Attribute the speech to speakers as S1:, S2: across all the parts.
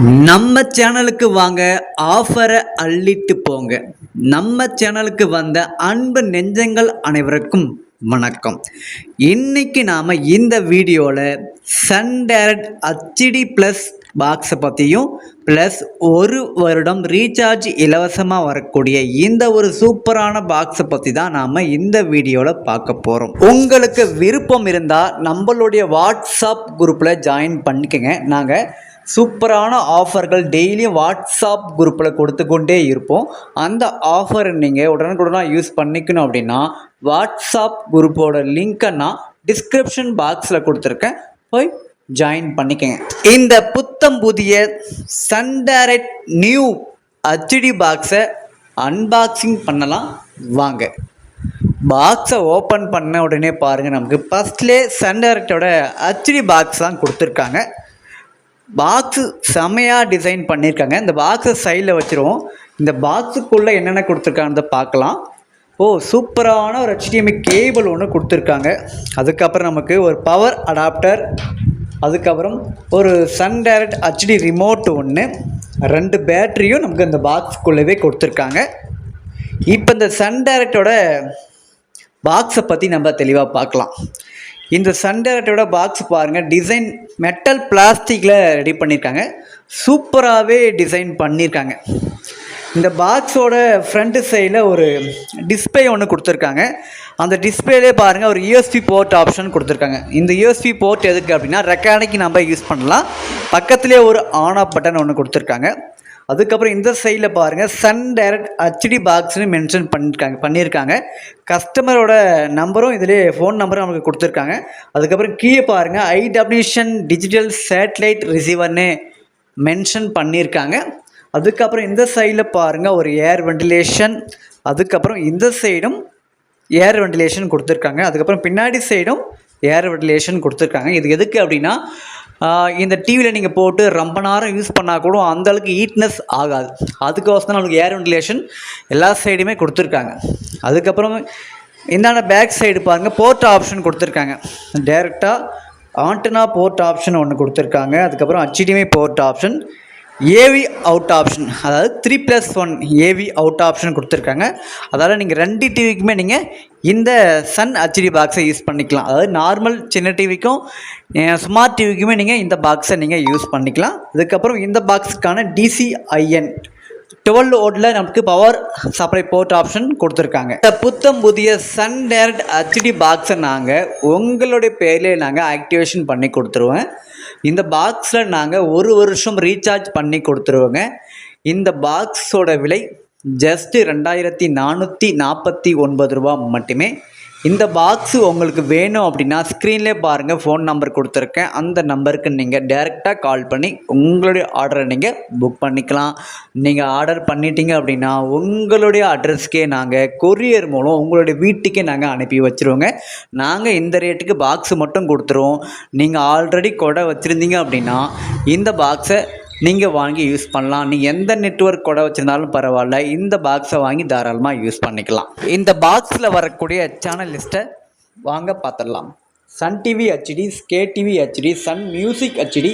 S1: நம்ம சேனலுக்கு வாங்க, ஆஃபரை அள்ளிட்டு போங்க. நம்ம சேனலுக்கு வந்த அன்பு நெஞ்சங்கள் அனைவருக்கும் வணக்கம். இன்னைக்கு நாம இந்த வீடியோவில் சன் டைரக்ட் ஹெச்டி ப்ளஸ் பாக்ஸை பற்றியும் ப்ளஸ் ஒரு வருடம் ரீசார்ஜ் இலவசமாக வரக்கூடிய இந்த ஒரு சூப்பரான பாக்ஸை பற்றி தான் நாம் இந்த வீடியோவில் பார்க்க போகிறோம். உங்களுக்கு விருப்பம் இருந்தால் நம்மளுடைய வாட்ஸ்அப் குரூப்பில் ஜாயின் பண்ணிக்கங்க. நாங்கள் சூப்பரான ஆஃபர்கள் டெய்லியும் வாட்ஸ்அப் குரூப்பில் கொடுத்து கொண்டே இருப்போம். அந்த ஆஃபரை நீங்கள் உடனுக்குடனாக யூஸ் பண்ணிக்கணும் அப்படின்னா வாட்ஸ்அப் குரூப்போட லிங்க்கை நான் டிஸ்கிரிப்ஷன் பாக்ஸில் கொடுத்துருக்கேன், போய் ஜாயின் பண்ணிக்கங்க. இந்த புத்தம் புதிய சன் டைரக்ட் நியூ ஹெச்டி பாக்ஸை அன்பாக்சிங் பண்ணலாம் வாங்க. பாக்ஸை ஓப்பன் பண்ண உடனே பாருங்கள், நமக்கு ஃபஸ்ட்லேயே சன் டைரக்டோட ஹெச்டி பாக்ஸ் தான் கொடுத்துருக்காங்க. பாக்ஸு செமையாக டிசைன் பண்ணியிருக்காங்க. இந்த பாக்ஸை சைடில் வச்சுருவோம். இந்த பாக்ஸுக்குள்ளே என்னென்ன கொடுத்துருக்காங்க பார்க்கலாம். சூப்பரான ஒரு HDMI கேபிள் ஒன்று கொடுத்துருக்காங்க. அதுக்கப்புறம் நமக்கு ஒரு பவர் அடாப்டர், அதுக்கப்புறம் ஒரு சன் டைரக்ட் ஹெச்டி ரிமோட் ஒன்று, 2 பேட்டரியும் நமக்கு இந்த பாக்ஸுக்குள்ளவே கொடுத்துருக்காங்க. இப்போ இந்த சன் டைரக்டோட பாக்ஸை பற்றி நம்ம தெளிவாக பார்க்கலாம். இந்த சன் டைரக்டோட பாக்ஸ் பாருங்கள், டிசைன் மெட்டல் பிளாஸ்டிக்கில் ரெடி பண்ணியிருக்காங்க. சூப்பராகவே டிசைன் பண்ணியிருக்காங்க. இந்த பாக்ஸோட ஃப்ரண்ட் சைடில் ஒரு டிஸ்பிளே ஒன்று கொடுத்துருக்காங்க. அந்த டிஸ்பிளேலே பாருங்கள் ஒரு USB போர்ட் ஆப்ஷன் கொடுத்துருக்காங்க. இந்த USB போர்ட் எதுக்கு அப்படின்னா ரெக்கார்டிங்க்கு நம்ம யூஸ் பண்ணலாம். பக்கத்துலேயே ஒரு ஆன் ஆஃப் பட்டன் ஒன்று கொடுத்துருக்காங்க. அதுக்கப்புறம் இந்த சைடில் பாருங்கள் சன் டைரக்ட் ஹெச்டி பாக்ஸ்னு மென்ஷன் பண்ணியிருக்காங்க. கஸ்டமரோட நம்பரும் இதிலே ஃபோன் நம்பரும் நமக்கு கொடுத்துருக்காங்க. அதுக்கப்புறம் கீழே பாருங்கள் ஹை டெஃபினிஷன் டிஜிட்டல் சேட்டலைட் ரிசீவர்னு மென்ஷன் பண்ணியிருக்காங்க. அதுக்கப்புறம் இந்த சைடில் பாருங்கள் ஒரு ஏர் வெண்டிலேஷன், அதுக்கப்புறம் இந்த சைடும் ஏர் வெண்டிலேஷன் கொடுத்துருக்காங்க. அதுக்கப்புறம் பின்னாடி சைடும் ஏர் வெண்டிலேஷன் கொடுத்துருக்காங்க. இது எதுக்கு அப்படின்னா இந்த டிவியில் நீங்கள் போட்டு ரொம்ப நேரம் யூஸ் பண்ணால் கூட அந்தளவுக்கு ஹீட்னஸ் ஆகாது. அதுக்கோசம் தான் நம்மளுக்கு ஏர் வெண்டிலேஷன் எல்லா சைடுமே கொடுத்துருக்காங்க. அதுக்கப்புறம் இந்தாண்ட பேக் சைடு பாருங்கள் போர்ட் ஆப்ஷன் கொடுத்துருக்காங்க. டைரெக்டாக ஆண்டனா போர்ட் ஆப்ஷன் ஒன்று கொடுத்துருக்காங்க. அதுக்கப்புறம் HDMI port option, AV out option, அதாவது 3+1 AV அவுட் ஆப்ஷன் கொடுத்துருக்காங்க. அதாவது நீங்கள் 2 டிவிக்குமே நீங்கள் இந்த சன் ஹெச்டி பாக்ஸை யூஸ் பண்ணிக்கலாம். அதாவது நார்மல் சின்ன டிவிக்கும் ஸ்மார்ட் டிவிக்குமே நீங்கள் இந்த பாக்ஸை நீங்கள் யூஸ் பண்ணிக்கலாம். அதுக்கப்புறம் இந்த பாக்ஸுக்கான DCIN 12 வோல்ட்டில் நமக்கு பவர் சப்ளை போர்ட் ஆப்ஷன் கொடுத்துருக்காங்க. இந்த புத்தம் புதிய சன் டைரக்ட் ஹெச்டி பாக்ஸை நாங்கள் உங்களுடைய பேர்லேயே நாங்கள் ஆக்டிவேஷன் பண்ணி கொடுத்துருவேன். இந்த பாக்ஸில் நாங்கள் 1 வருஷம் ரீசார்ஜ் பண்ணி கொடுத்துருவோங்க. இந்த பாக்ஸோட விலை ஜஸ்ட்டு 2449 ரூபா மட்டுமே. இந்த பாக்ஸு உங்களுக்கு வேணும் அப்படின்னா ஸ்க்ரீன்லேயே பாருங்கள் ஃபோன் நம்பர் கொடுத்துருக்கேன். அந்த நம்பருக்கு நீங்கள் டைரெக்டாக கால் பண்ணி உங்களுடைய ஆர்டரை நீங்கள் புக் பண்ணிக்கலாம். நீங்கள் ஆர்டர் பண்ணிட்டீங்க அப்படின்னா உங்களுடைய அட்ரஸ்க்கே நாங்கள் கொரியர் மூலம் உங்களுடைய வீட்டுக்கே நாங்கள் அனுப்பி வச்சுருவோங்க. நாங்கள் இந்த ரேட்டுக்கு பாக்ஸு மட்டும் கொடுத்துருவோம். நீங்கள் ஆல்ரெடி கொடை வச்சுருந்தீங்க அப்படின்னா இந்த பாக்ஸை நீங்கள் வாங்கி யூஸ் பண்ணலாம். நீங்கள் எந்த நெட்வொர்க் கூட வச்சுருந்தாலும் பரவாயில்ல, இந்த பாக்ஸை வாங்கி தாராளமாக யூஸ் பண்ணிக்கலாம். இந்த பாக்ஸில் வரக்கூடிய சேனல் லிஸ்ட்டை வாங்க பார்த்துடலாம். Sun TV HD, K TV HD, Sun Music HD,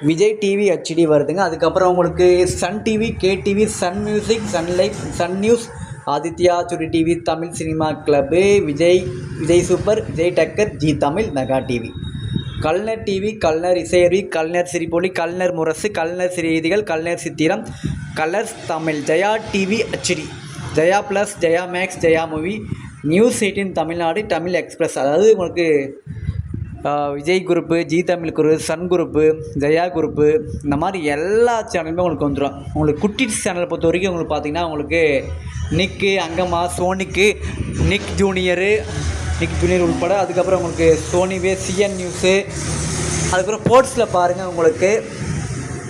S1: Vijay TV HD வருதுங்க. அதுக்கப்புறம் உங்களுக்கு Sun TV, K TV, Sun Music, Sun Life, Sun News, Aditya, Chutti TV, Tamil cinema club, Vijay super, Vijay Takkar, Z Tamil, mega TV, Kalaignar TV, Kalaignar Isaiaruvi, Kalaignar Sirippoli, Kalaignar Murasu, Kalaignar செய்திகள், Kalaignar Chithiram, Colors Tamil, Jaya TV HD, Jaya plus, Jaya max, Jaya movie, news 18 Tamil Nadu, Tamil express. அதாவது உங்களுக்கு Vijay group, Zee Tamil group, Sun group, Jaya group, இந்த மாதிரி எல்லா சேனலுமே உங்களுக்கு வந்துடும். உங்களுக்கு குட்டிஸ் சேனலை பொறுத்த வரைக்கும் உங்களுக்கு பார்த்திங்கன்னா உங்களுக்கு நிக்கு, அங்கம்மா, சோனிக்கு, நிக் ஜூனியர் உட்பட, அதுக்கப்புறம் உங்களுக்கு சோனிவே, CN நியூஸு, அதுக்கப்புறம் ஸ்போர்ட்ஸில் பாருங்கள் உங்களுக்கு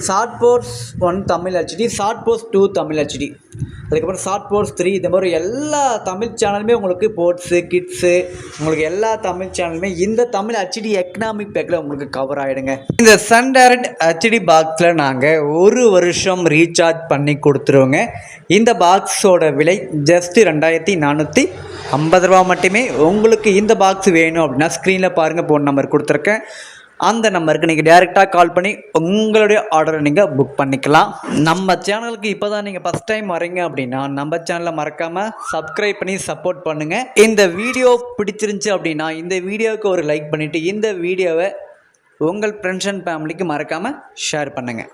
S1: short post 1 Tamil HD, short post 2 Tamil HD, அதுக்கப்புறம் ஷார்ட் போஸ்ட் 3, இந்த மாதிரி எல்லா தமிழ் சேனலுமே உங்களுக்கு ஸ்போர்ட்ஸு, கிட்ஸு, உங்களுக்கு எல்லா தமிழ் சேனலுமே இந்த தமிழ் ஹெச்டி எக்கனாமிக் பேக்கில் உங்களுக்கு கவர் ஆகிடுங்க. இந்த சன் டைரக்ட் ஹெச்டி பாக்ஸில் நாங்கள் 1 வருஷம் ரீசார்ஜ் பண்ணி கொடுத்துருவோங்க. இந்த பாக்ஸோட விலை ஜஸ்ட்டு 2450 ரூபா மட்டுமே. உங்களுக்கு இந்த பாக்ஸ் வேணும் அப்படின்னா ஸ்க்ரீனில் பாருங்கள் ஃபோன் நம்பர் கொடுத்துருக்கேன். அந்த நம்பருக்கு நீங்கள் டேரெக்டாக கால் பண்ணி உங்களுடைய ஆர்டரை நீங்கள் புக் பண்ணிக்கலாம். நம்ம சேனலுக்கு இப்போ தான் நீங்கள் ஃபஸ்ட் டைம் வரீங்க அப்படின்னா நம்ம சேனலை மறக்காமல் சப்ஸ்கிரைப் பண்ணி சப்போர்ட் பண்ணுங்கள். இந்த வீடியோ பிடிச்சிருந்துச்சி அப்படின்னா இந்த வீடியோவுக்கு ஒரு லைக் பண்ணிவிட்டு இந்த வீடியோவை உங்கள் ஃப்ரெண்ட்ஸ் அண்ட் ஃபேமிலிக்கு மறக்காமல் ஷேர் பண்ணுங்கள்.